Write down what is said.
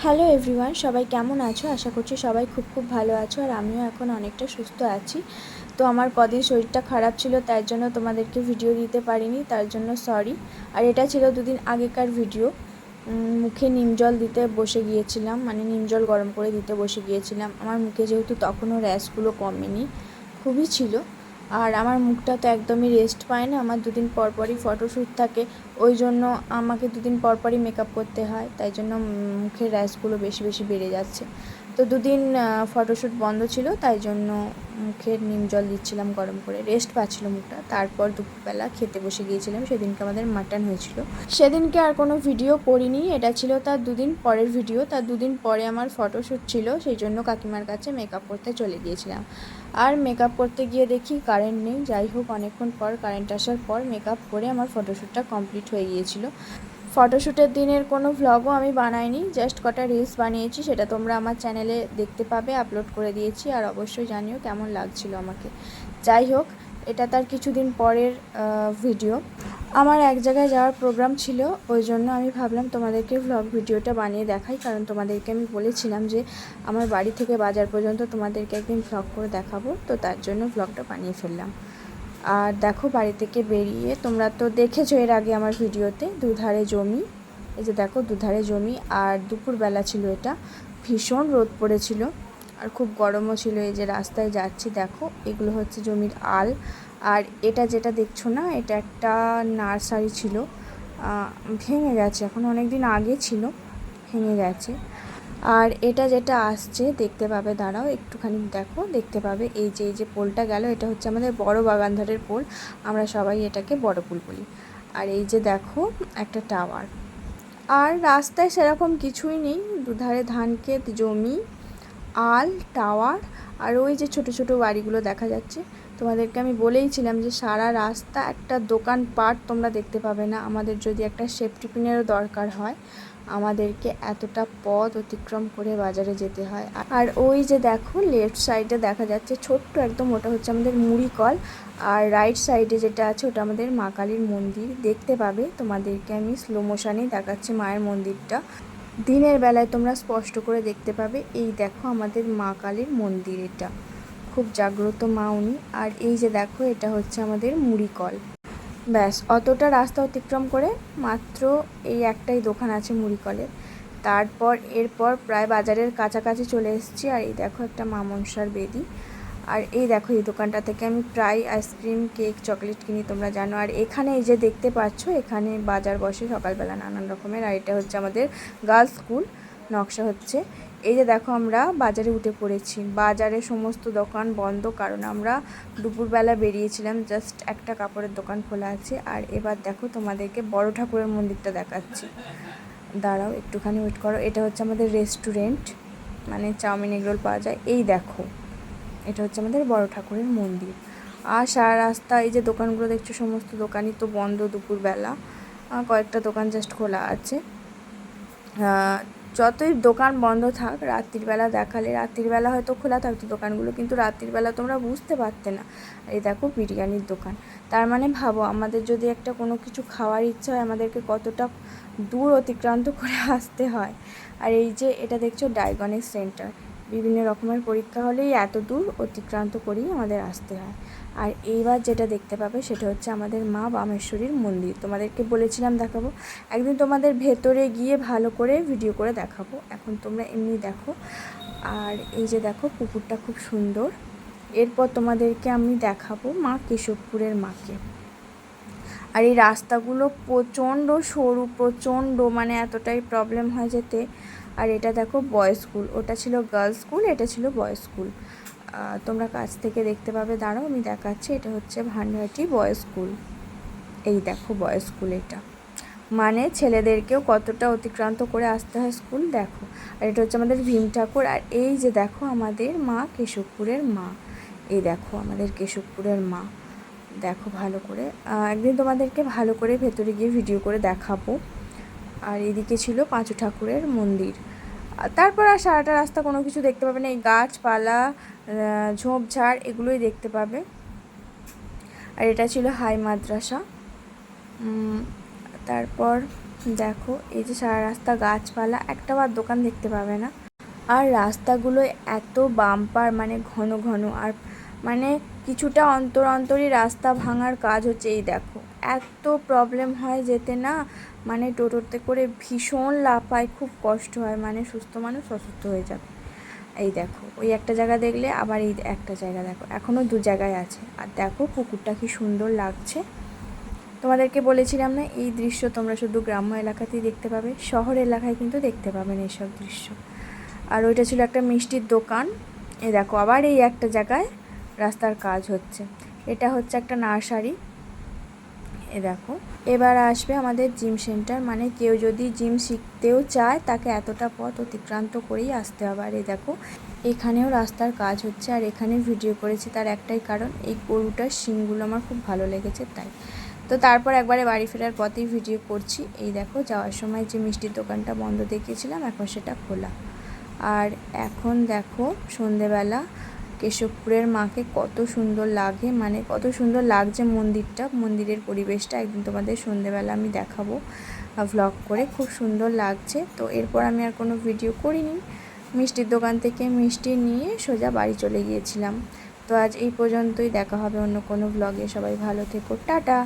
Hello everyone, সবাই কেমন আছো? আশা করছি সবাই খুব ভালো আছো। আর আমিও এখন অনেকটা সুস্থ আছি। তো আমার কদিন শরীরটা খারাপ ছিল, তার জন্য তোমাদেরকে ভিডিও দিতে পারিনি, তার জন্য সরি। আর এটা ছিল দুদিন আগেকার ভিডিও। মুখে নিম জল দিতে বসে গিয়েছিলাম, মানে নিম জল গরম করে দিতে বসে গিয়েছিলাম। আমার মুখে যেহেতু তখনও র্যাশগুলো কমেনি, খুবই ছিল। আর আমার মুখটা তো একদমই রেস্ট পায় না, আমার দুদিন পরপরই ফটোশ্যুট থাকে, ওই জন্য আমাকে দুদিন পরপরই মেকআপ করতে হয়, তাই জন্য মুখের র্যাশগুলো বেশি বেশি বেড়ে যাচ্ছে। তো দুদিন ফটোশ্যুট বন্ধ ছিল, তাই জন্য মুখের নিম জল দিচ্ছিলাম গরম করে, রেস্ট পাচ্ছিল মুখটা। তারপর দুপুরবেলা খেতে বসে গিয়েছিলাম, সেদিনকে আমাদের মাটন হয়েছিল। সেদিনকে আর কোনো ভিডিও করিনি, এটা ছিল তার দুদিন পরের ভিডিও। তার দুদিন পরে আমার ফটোশ্যুট ছিল, সেই জন্য কাকিমার কাছে মেকআপ করতে চলে গিয়েছিলাম। আর মেকআপ করতে গিয়ে দেখি কারেন্ট নেই। যাই হোক, অনেকক্ষণ পর কারেন্ট আসার পর মেকআপ করে আমার ফটোশ্যুটটা কমপ্লিট হয়ে গিয়েছিল। ফটোশ্যুটের দিনের কোনো ভ্লগও আমি বানাইনি, জাস্ট কটা রিলস বানিয়েছি, সেটা তোমরা আমার চ্যানেলে দেখতে পাবে, আপলোড করে দিয়েছি। আর অবশ্যই জানিও কেমন লাগছিল আমাকে। যাই হোক, এটা তার কিছুদিন পরের ভিডিও। আমার এক জায়গায় যাওয়ার প্রোগ্রাম ছিল, ওই জন্য আমি ভাবলাম তোমাদেরকে ভ্লগ ভিডিওটা বানিয়ে দেখাই, কারণ তোমাদেরকে আমি বলেছিলাম যে আমার বাড়ি থেকে বাজার পর্যন্ত তোমাদেরকে একদিন ভ্লগ করে দেখাবো, তো তার জন্য ভ্লগটা বানিয়ে ফেললাম। আর দেখো, বাড়ি থেকে বেরিয়ে তোমরা তো দেখেছো এর আগে আমার ভিডিওতে, দুধারে জমি। এই যে দেখো, দুধারে জমি। আর দুপুরবেলা ছিল এটা, ভীষণ রোদ পড়েছিল আর খুব গরমও ছিল। এই যে রাস্তায় যাচ্ছি, দেখো এগুলো হচ্ছে জমির আল। আর এটা যেটা দেখছো না, এটা একটা নার্সারি ছিল, ভেঙে গেছে, এখন অনেক দিন আগে ছিল, ভেঙে গেছে। আর এটা যেটা আসছে দেখতে পাবে, দাঁড়াও একটুখানি দেখো, দেখতে পাবে এই যে পোলটা গেল, এটা হচ্ছে আমাদের বড় বাগানধারের পোল, আমরা সবাই এটাকে বড় পোল বলি। আর এই যে দেখো একটা টাওয়ার। আর রাস্তায় সেরকম কিছুই নেই, দুধারে ধান ক্ষেত, জমি, আল, টাওয়ার। আর ওই যে ছোট ছোট বাড়িগুলো দেখা যাচ্ছে। তোমাদেরকে আমি বলেইছিলাম যে সারা রাস্তা একটা দোকানপাট তোমরা দেখতে পাবে না। আমাদের যদি একটা সেফটি পিনেরও দরকার হয়, আমাদেরকে এতটা পথ অতিক্রম করে বাজারে যেতে হয়। আর ওই যে দেখো লেফট সাইডে দেখা যাচ্ছে ছোট্ট একদম, ওটা হচ্ছে আমাদের মুড়ি কল। আর রাইট সাইডে যেটা আছে, ওটা আমাদের মা কালীর মন্দির দেখতে পাবে। তোমাদেরকে আমি স্লো মোশনেই দেখাচ্ছি মায়ের মন্দিরটা, দিনের বেলায় তোমরা স্পষ্ট করে দেখতে পাবে। এই দেখো আমাদের মা কালীর মন্দির, এটা খুব জাগ্রত মা উনি। আর এই যে দেখো, এটা হচ্ছে আমাদের মুড়ি কল। ব্যাস অতটা রাস্তা অতিক্রম করে মাত্র এই একটাই দোকান আছে মুড়ি কলের। তারপর এরপর প্রায় বাজারের কাছাকাছি চলে এসেছি। আর এই দেখো একটা মা মনসার বেদি। আর এই দেখো, এই দোকানটা থেকে আমি প্রায় আইসক্রিম, কেক, চকলেট কিনি, তোমরা জানো। আর এখানে এই যে দেখতে পাচ্ছ, এখানে বাজার বসে সকালবেলা নানান রকমের। আর এটা হচ্ছে আমাদের গার্লস স্কুল, নকশা হচ্ছে। এই যে দেখো, আমরা বাজারে উঠে পড়েছি। বাজারে সমস্ত দোকান বন্ধ, কারণ আমরা দুপুরবেলা বেরিয়েছিলাম, জাস্ট একটা কাপড়ের দোকান খোলা আছে। আর এবার দেখো, তোমাদেরকে বড় ঠাকুরের মন্দিরটা দেখাচ্ছি, দাঁড়াও একটুখানি ওয়েট করো। এটা হচ্ছে আমাদের রেস্টুরেন্ট, মানে চাউমিন এগরোল পাওয়া যায়। এই দেখো, এটা হচ্ছে আমাদের বড় ঠাকুরের মন্দির। আর সারা রাস্তা এই যে দোকানগুলো দেখছো, সমস্ত দোকানই তো বন্ধ দুপুরবেলা, কয়েকটা দোকান জাস্ট খোলা আছে। যতই দোকান বন্ধ থাক, রাত্রিবেলা দেখালে, রাত্রিবেলা হয়তো খোলা থাকতো দোকানগুলো, কিন্তু রাত্রিবেলা তোমরা বুঝতে পারতে না। এই দেখো বিরিয়ানির দোকান। তার মানে ভাবো, আমাদের যদি একটা কোনো কিছু খাওয়ার ইচ্ছা হয়, আমাদেরকে কতটা দূর অতিক্রান্ত করে আসতে হয়। আর এই যে এটা দেখছো ডায়াগনস্টিক সেন্টার, বিভিন্ন রকমের পরীক্ষা হলেই এত দূর অতিক্রান্ত করেই আমাদের আসতে হয়। আর এইবার যেটা দেখতে পাবে, সেটা হচ্ছে আমাদের মা বামেশ্বরীর মন্দির। তোমাদেরকে বলেছিলাম দেখাবো, একদিন তোমাদের ভেতরে গিয়ে ভালো করে ভিডিও করে দেখাবো, এখন তোমরা এমনি দেখো। আর এই যে দেখো, পুকুরটা খুব সুন্দর। এরপর তোমাদেরকে আমি দেখাবো মা কেশবপুরের মাকে। আর এই রাস্তাগুলো প্রচণ্ড সরু, প্রচণ্ড, মানে এতটাই প্রবলেম হয় যেতে। আর এটা দেখো বয়েজ স্কুল, ওটা ছিল গার্লস স্কুল, এটা ছিল বয়েজ স্কুল। তোমরা কাছ থেকে দেখতে পাবে, দাঁড়াও আমি দেখাচ্ছি। এটা হচ্ছে ভান্ডারটি বয়েজ স্কুল। এই দেখো বয়েজ স্কুল, এটা মানে ছেলেদেরকেও কতটা অতিক্রান্ত করে আসতে হয় স্কুল, দেখো। আর এটা হচ্ছে আমাদের ভীম ঠাকুর। আর এই যে দেখো আমাদের মা কেশবপুরের মা, এই দেখো আমাদের কেশবপুরের মা, দেখো ভালো করে। একদিন তোমাদেরকে ভালো করে ভেতরে গিয়ে ভিডিও করে দেখাবো। আর এদিকে ছিল পাঁচু ঠাকুরের মন্দির। তারপর আর সারাটা রাস্তা কোনো কিছু দেখতে পাবে না, এই গাছপালা, ঝোপঝাড়, এগুলোই দেখতে পাবে। আর এটা ছিল হাই মাদ্রাসা। তারপর দেখো এই যে সারা রাস্তা গাছপালা, একটা বার দোকান দেখতে পাবে না। আর রাস্তাগুলো এত বাম্পার, মানে ঘন ঘন, আর মানে কিছুটা অন্তর অন্তরই রাস্তা ভাঙার কাজ হচ্ছে। এই দেখো এত প্রবলেম হয় যেতে না, মানে টোটোতে করে ভীষণ লাফায়, খুব কষ্ট হয়, মানে সুস্থ মানুষ অসুস্থ হয়ে যাবে। এই দেখো ওই একটা জায়গা দেখলে, আবার এই একটা জায়গা দেখো, এখনও 2 জায়গায় আছে। আর দেখো পুকুরটা কি সুন্দর লাগছে। তোমাদেরকে বলেছিলাম না, এই দৃশ্য তোমরা শুধু গ্রাম্য এলাকাতেই দেখতে পাবে, শহর এলাকায় কিন্তু দেখতে পাবে না এইসব দৃশ্য। আর ওইটা ছিল একটা মিষ্টির দোকান। এই দেখো আবার এই একটা জায়গায় রাস্তার কাজ হচ্ছে। এটা হচ্ছে একটা নার্সারি। এ দেখো এবার আসবে আমাদের জিম সেন্টার, মানে কেউ যদি জিম শিখতেও চায় তাকে এতটা পথ অতিক্রান্ত করেই আসতে হবে। আর এই দেখো এখানেও রাস্তার কাজ হচ্ছে। আর এখানে ভিডিও করেছি তার একটাই কারণ, এই গরুটার শিংগুলো আমার খুব ভালো লেগেছে তাই। তো তারপর একবারে বাড়ি ফেরার পথেই ভিডিও করছি। এই দেখো যাওয়ার সময় যে মিষ্টির দোকানটা বন্ধ দেখিয়েছিলাম, এখন সেটা খোলা। আর এখন দেখো সন্ধেবেলা কেশবপুরের মাকে কত সুন্দর লাগে, মানে কত সুন্দর লাগছে মন্দিরটা, মন্দিরের পরিবেশটা। একদিন তোমাদের সন্ধেবেলা আমি দেখাবো ভ্লগ করে, খুব সুন্দর লাগছে। তো এরপর আমি আর কোনো ভিডিও করিনি, মিষ্টির দোকান থেকে মিষ্টি নিয়ে সোজা বাড়ি চলে গিয়েছিলাম। তো আজ এই পর্যন্তই, দেখা হবে অন্য কোনো ভ্লগে। সবাই ভালো থেকো, টাটা।